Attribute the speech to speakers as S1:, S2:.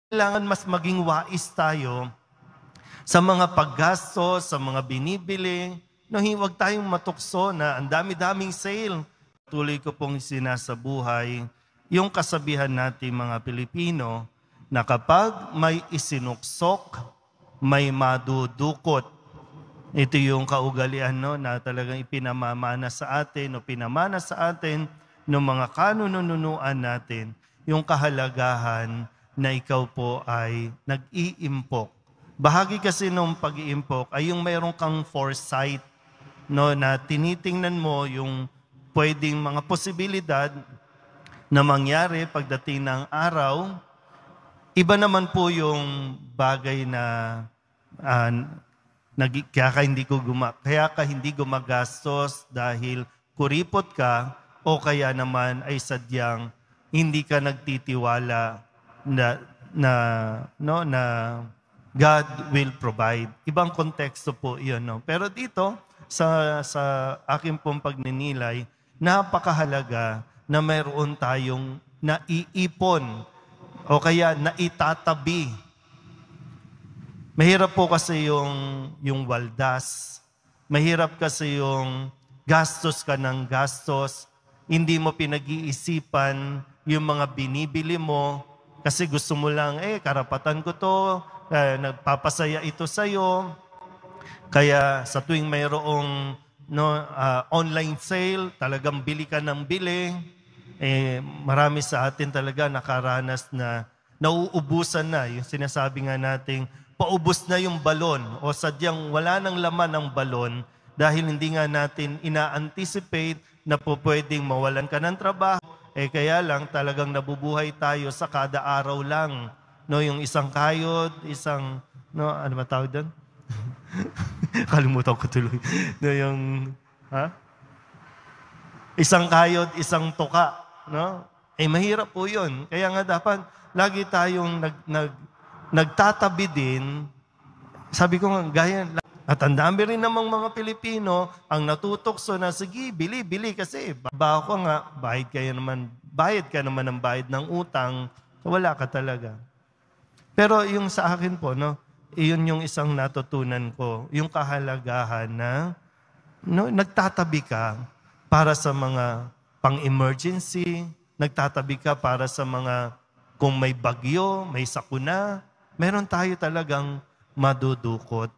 S1: Kailangan mas maging wais tayo sa mga paggastos, sa mga binibili. No, huwag tayong matukso na ang dami-daming sale. Tuloy ko pong sinasabuhay yung kasabihan natin mga Pilipino na kapag may isinuksok, may madudukot. Ito yung kaugalian, no, na talagang ipinamamana sa atin o pinamana sa atin ng mga kanununuan natin, yung kahalagahan na ikaw po ay nag-iimpok. Bahagi kasi ng pag-iimpok ay yung mayroon kang foresight, no, na tinitingnan mo yung pwedeng mga posibilidad na mangyari pagdating ng araw. Iba naman po yung bagay na kaya ka hindi gumagastos dahil kuripot ka o kaya naman ay sadyang hindi ka nagtitiwala na God will provide. Ibang konteksto po 'yon, no? Pero dito sa aking pong pagninilay, napakahalaga na mayroon tayong naiipon o kaya naitatabi. Mahirap po kasi yung waldas. Mahirap kasi yung gastos ka ng gastos. Hindi mo pinag-iisipan yung mga binibili mo kasi gusto mo lang, karapatan ko to, nagpapasaya ito sa'yo. Kaya sa tuwing mayroong online sale, talagang bili ka ng bili. Marami sa atin talaga nakaranas na nauubusan na. Yung sinasabi nga nating paubos na yung balon o sadyang wala nang laman ng balon dahil hindi nga natin ina-anticipate na po pwedeng mawalan ka ng trabaho. Kaya lang talagang nabubuhay tayo sa kada araw lang. No, yung isang kayod, ano ba tawag doon? Kalimutan ko tuloy. No, isang kayod, isang tuka. No? Mahirap po yun. Kaya nga dapat lagi tayong nagtatabi din. Sabi ko nga, at ang dami rin namang mga Pilipino ang natutokso na, sige, bili kasi baho ko nga, bayad ka naman ng bayad ng utang, wala ka talaga. Pero yung sa akin po, no, iyon yung isang natutunan ko, yung kahalagahan na nagtatabi ka para sa mga pang-emergency, nagtatabi ka para sa mga kung may bagyo, may sakuna, meron tayo talagang madudukot.